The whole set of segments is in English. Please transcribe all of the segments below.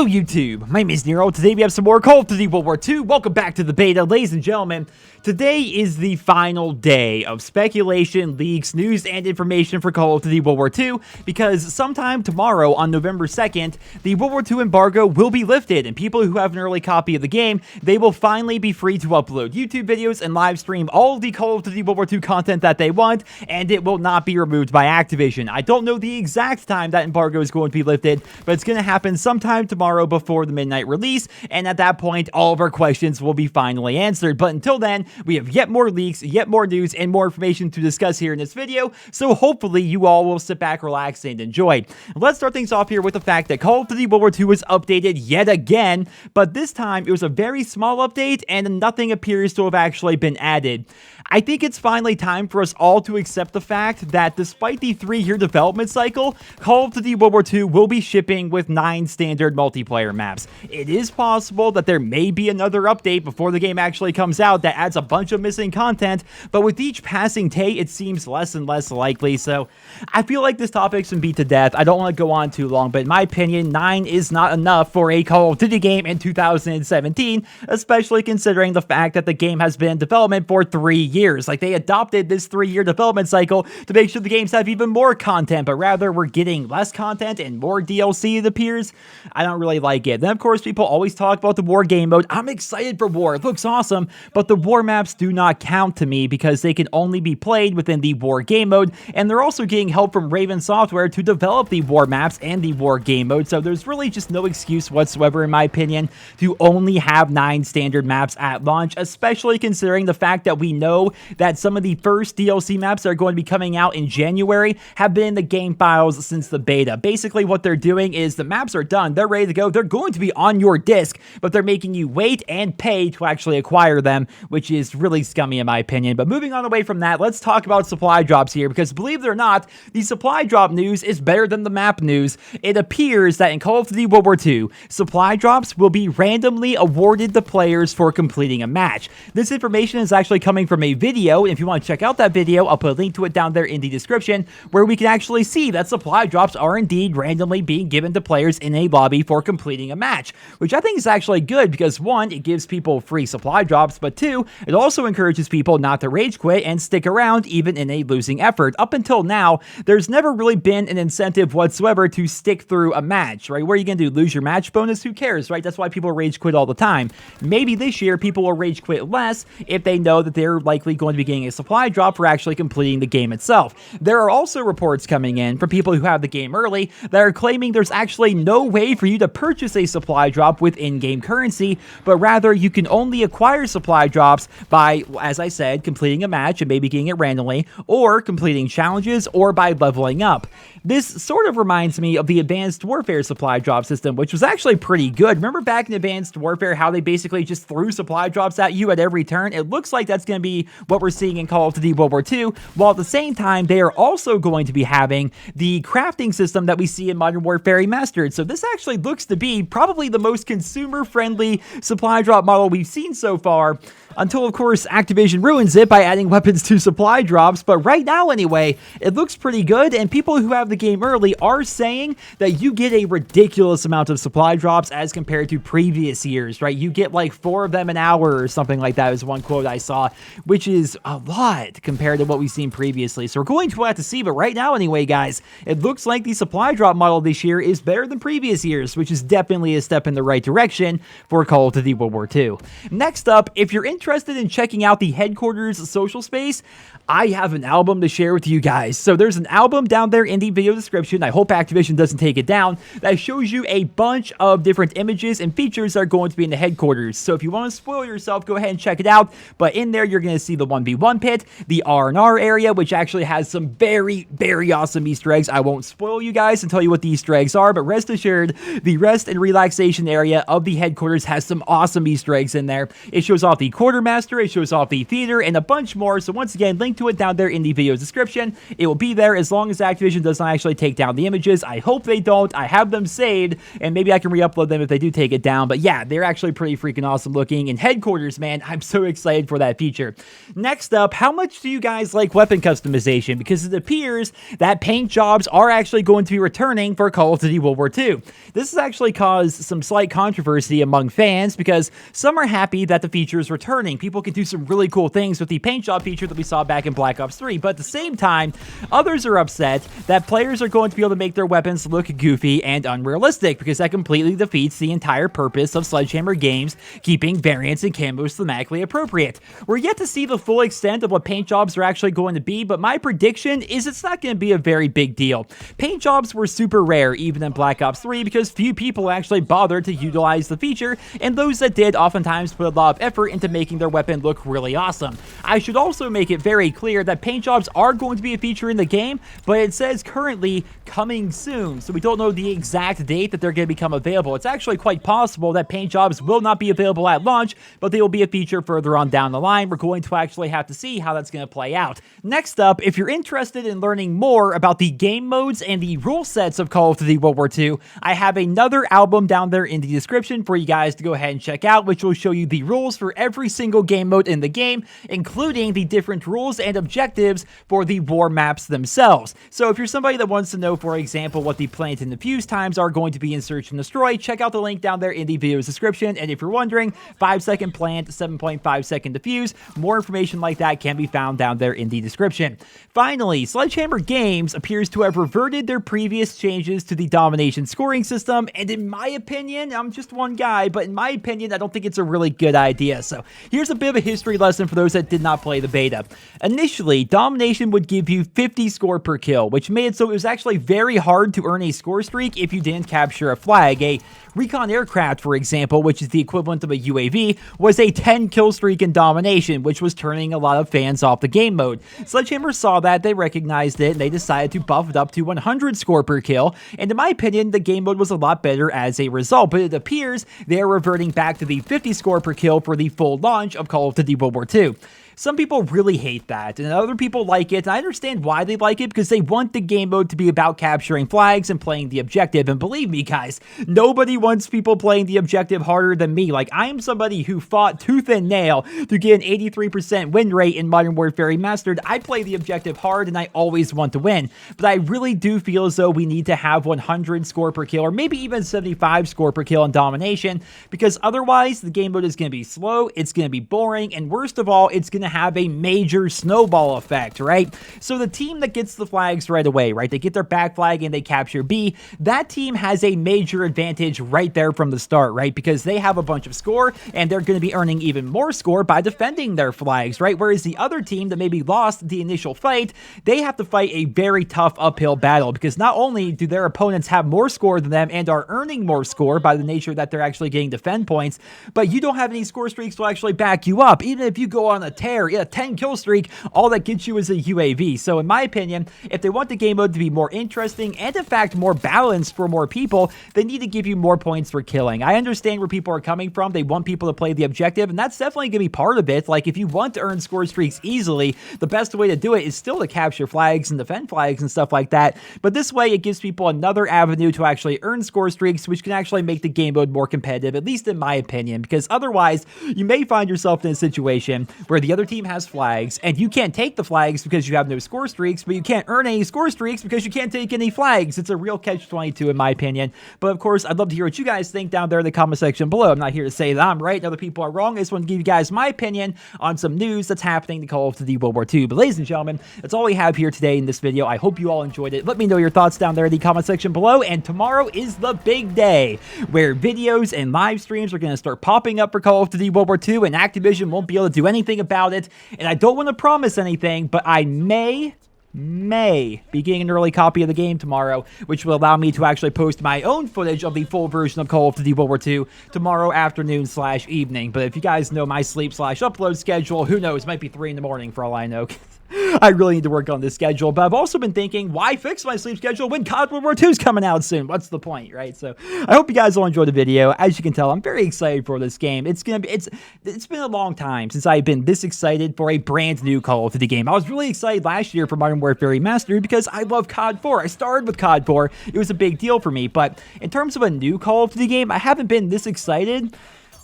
Hello YouTube, my name is Nero. Today we have some more Call of Duty World War II. Welcome back to the beta, ladies and gentlemen. Today is the final day of speculation, leaks, news, and information for Call of Duty World War II, because sometime tomorrow on November 2nd, the World War II embargo will be lifted, and people who have an early copy of the game, they will finally be free to upload YouTube videos and live stream all of the Call of Duty World War II content that they want, and it will not be removed by Activision. I don't know the exact time that embargo is going to be lifted, but it's going to happen sometime tomorrow before the midnight release, and at that point, all of our questions will be finally answered. But until then, we have yet more leaks, yet more news, and more information to discuss here in this video, so hopefully you all will sit back, relax, and enjoy. Let's start things off here with the fact that Call of Duty World War II was updated yet again, but this time it was a very small update, and nothing appears to have actually been added. I think it's finally time for us all to accept the fact that despite the 3-year development cycle, Call of Duty World War II will be shipping with 9 standard multiplayer maps. It is possible that there may be another update before the game actually comes out that adds a bunch of missing content, but with each passing day, it seems less and less likely, so I feel like this topic's been beat to death. I don't want to go on too long, but in my opinion, 9 is not enough for a Call of Duty game in 2017, especially considering the fact that the game has been in development for 3 years. Like, they adopted this 3-year development cycle to make sure the games have even more content, but rather we're getting less content and more DLC, it appears. I don't really like it. Then, of course, people always talk about the war game mode. I'm excited for war. It looks awesome, but the war maps do not count to me because they can only be played within the war game mode, and they're also getting help from Raven Software to develop the war maps and the war game mode, so there's really just no excuse whatsoever, in my opinion, to only have 9 standard maps at launch, especially considering the fact that we know that some of the first DLC maps that are going to be coming out in January have been in the game files since the beta. Basically, what they're doing is the maps are done, they're ready to go, they're going to be on your disc, but they're making you wait and pay to actually acquire them, which is really scummy in my opinion. But moving on away from that, let's talk about supply drops here, because believe it or not, the supply drop news is better than the map news. It appears that in Call of Duty World War II, supply drops will be randomly awarded to players for completing a match. This information is actually coming from a video, and if you want to check out that video, I'll put a link to it down there in the description, where we can actually see that supply drops are indeed randomly being given to players in a lobby for completing a match, which I think is actually good because 1, it gives people free supply drops, but 2, it also encourages people not to rage quit and stick around even in a losing effort. Up until now, there's never really been an incentive whatsoever to stick through a match, right? What are you going to do, lose your match bonus? Who cares, right? That's why people rage quit all the time. Maybe this year people will rage quit less if they know that they're likely going to be getting a supply drop for actually completing the game itself. There are also reports coming in from people who have the game early that are claiming there's actually no way for you to purchase a supply drop with in-game currency, but rather you can only acquire supply drops by, as I said, completing a match and maybe getting it randomly, or completing challenges, or by leveling up. This sort of reminds me of the Advanced Warfare supply drop system, which was actually pretty good. Remember back in Advanced Warfare how they basically just threw supply drops at you at every turn? It looks like that's going to be what we're seeing in Call of Duty World War II, while at the same time they are also going to be having the crafting system that we see in Modern Warfare Remastered. So this actually looks to be probably the most consumer-friendly supply drop model we've seen so far, until, of course, Activision ruins it by adding weapons to supply drops. But right now, anyway, it looks pretty good, and people who have the game early are saying that you get a ridiculous amount of supply drops as compared to previous years, right? You get like 4 of them an hour or something like that, is one quote I saw, which is a lot compared to what we've seen previously. So we're going to have to see, but right now, anyway, guys, it looks like the supply drop model this year is better than previous years, which is definitely a step in the right direction for Call of Duty World War II. Next up, if you're interested in checking out the headquarters social space, I have an album to share with you guys. So there's an album down there in the video description, I hope Activision doesn't take it down, that shows you a bunch of different images and features that are going to be in the headquarters. So if you want to spoil yourself, go ahead and check it out. But in there, you're going to see the 1v1 pit, the R&R area, which actually has some very, very awesome Easter eggs. I won't spoil you guys and tell you what the Easter eggs are, but rest assured, the rest and relaxation area of the headquarters has some awesome Easter eggs in there. It shows off the quarter quartermaster, it shows off the theater, and a bunch more. So once again, link to it down there in the video description. It will be there as long as Activision does not actually take down the images. I hope they don't. I have them saved, and maybe I can re-upload them if they do take it down. But yeah, they're actually pretty freaking awesome looking. And headquarters, man, I'm so excited for that feature. Next up, how much do you guys like weapon customization? Because it appears that paint jobs are actually going to be returning for Call of Duty World War II. This has actually caused some slight controversy among fans because some are happy that the feature is returning. People can do some really cool things with the paint job feature that we saw back in Black Ops 3, but at the same time, others are upset that players are going to be able to make their weapons look goofy and unrealistic because that completely defeats the entire purpose of Sledgehammer Games keeping variants and camos thematically appropriate. We're yet to see the full extent of what paint jobs are actually going to be, but my prediction is it's not going to be a very big deal. Paint jobs were super rare even in Black Ops 3 because few people actually bothered to utilize the feature, and those that did oftentimes put a lot of effort into making their weapon look really awesome. I should also make it very clear that paint jobs are going to be a feature in the game, but it says currently coming soon, so we don't know the exact date that they're going to become available. It's actually quite possible that paint jobs will not be available at launch, but they will be a feature further on down the line. We're going to actually have to see how that's going to play out. Next up, if you're interested in learning more about the game modes and the rule sets of Call of Duty World War II, I have another album down there in the description for you guys to go ahead and check out, which will show you the rules for every single game mode in the game, including the different rules and objectives for the war maps themselves. So if you're somebody that wants to know, for example, what the plant and defuse times are going to be in Search and Destroy, check out the link down there in the video's description. And if you're wondering, 5-second plant, 7.5-second defuse, more information like that can be found down there in the description. Finally, Sledgehammer Games appears to have reverted their previous changes to the domination scoring system, and in my opinion, I'm just one guy, but in my opinion, I don't think it's a really good idea. So here's a bit of a history lesson for those that did not play the beta. Initially, domination would give you 50 score per kill, which made it so it was actually very hard to earn a score streak if you didn't capture a flag. A recon aircraft, for example, which is the equivalent of a UAV, was a 10 kill streak in domination, which was turning a lot of fans off the game mode. Sledgehammer saw that, they recognized it, and they decided to buff it up to 100 score per kill, and in my opinion, the game mode was a lot better as a result, but it appears they're reverting back to the 50 score per kill for the full launch of Call of Duty World War II. Some people really hate that, and other people like it, and I understand why they like it, because they want the game mode to be about capturing flags and playing the objective, and believe me, guys, nobody wants people playing the objective harder than me. Like, I am somebody who fought tooth and nail to get an 83% win rate in Modern Warfare Remastered. I play the objective hard, and I always want to win, but I really do feel as though we need to have 100 score per kill, or maybe even 75 score per kill in domination, because otherwise, the game mode is going to be slow, it's going to be boring, and worst of all, it's going to have a major snowball effect, right? So the team that gets the flags right away, right, they get their back flag and they capture B, that team has a major advantage right there from the start, right? Because they have a bunch of score and they're going to be earning even more score by defending their flags, right? Whereas the other team that maybe lost the initial fight, they have to fight a very tough uphill battle because not only do their opponents have more score than them and are earning more score by the nature that they're actually getting defend points, but you don't have any score streaks to actually back you up. Even if you go on a tear, a 10 kill streak, all that gets you is a UAV. So in my opinion, if they want the game mode to be more interesting and in fact more balanced for more people, they need to give you more points for killing. I understand where people are coming from. They want people to play the objective, and that's definitely going to be part of it. Like, if you want to earn score streaks easily, the best way to do it is still to capture flags and defend flags and stuff like that. But this way, it gives people another avenue to actually earn score streaks, which can actually make the game mode more competitive, at least in my opinion, because otherwise, you may find yourself in a situation where the other team has flags, and you can't take the flags because you have no score streaks, but you can't earn any score streaks because you can't take any flags. It's a real catch-22 in my opinion. But of course, I'd love to hear what you guys think down there in the comment section below. I'm not here to say that I'm right and other people are wrong. I just want to give you guys my opinion on some news that's happening to Call of Duty World War II. But ladies and gentlemen, that's all we have here today in this video. I hope you all enjoyed it. Let me know your thoughts down there in the comment section below. And tomorrow is the big day where videos and live streams are going to start popping up for Call of Duty World War II, and Activision won't be able to do anything about it. And I don't want to promise anything, but I may be getting an early copy of the game tomorrow, which will allow me to actually post my own footage of the full version of Call of Duty World War II tomorrow afternoon/evening. But if you guys know my sleep/upload schedule, who knows, it might be 3 in the morning for all I know. I really need to work on this schedule, but I've also been thinking, why fix my sleep schedule when COD WWII is coming out soon? What's the point, right? So I hope you guys all enjoyed the video. As you can tell, I'm very excited for this game. It's been a long time since I've been this excited for a brand new Call of Duty game. I was really excited last year for Modern Warfare Remastered because I love COD 4. I started with COD 4. It was a big deal for me, but in terms of a new Call of Duty game, I haven't been this excited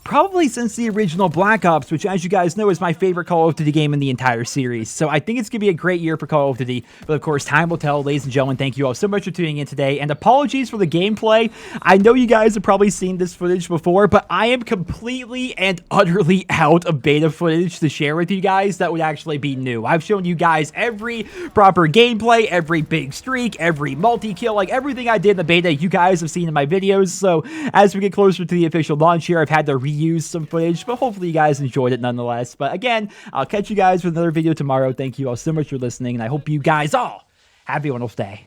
probably since the original Black Ops, which, as you guys know, is my favorite Call of Duty game in the entire series. So I think it's going to be a great year for Call of Duty. But of course, time will tell. Ladies and gentlemen, thank you all so much for tuning in today. And apologies for the gameplay. I know you guys have probably seen this footage before, but I am completely and utterly out of beta footage to share with you guys that would actually be new. I've shown you guys every proper gameplay, every big streak, every multi-kill, like everything I did in the beta you guys have seen in my videos. So as we get closer to the official launch here, I've had to reuse some footage, but hopefully you guys enjoyed it nonetheless. But again, I'll catch you guys with another video tomorrow. Thank you all so much for listening, and I hope you guys all have a wonderful day.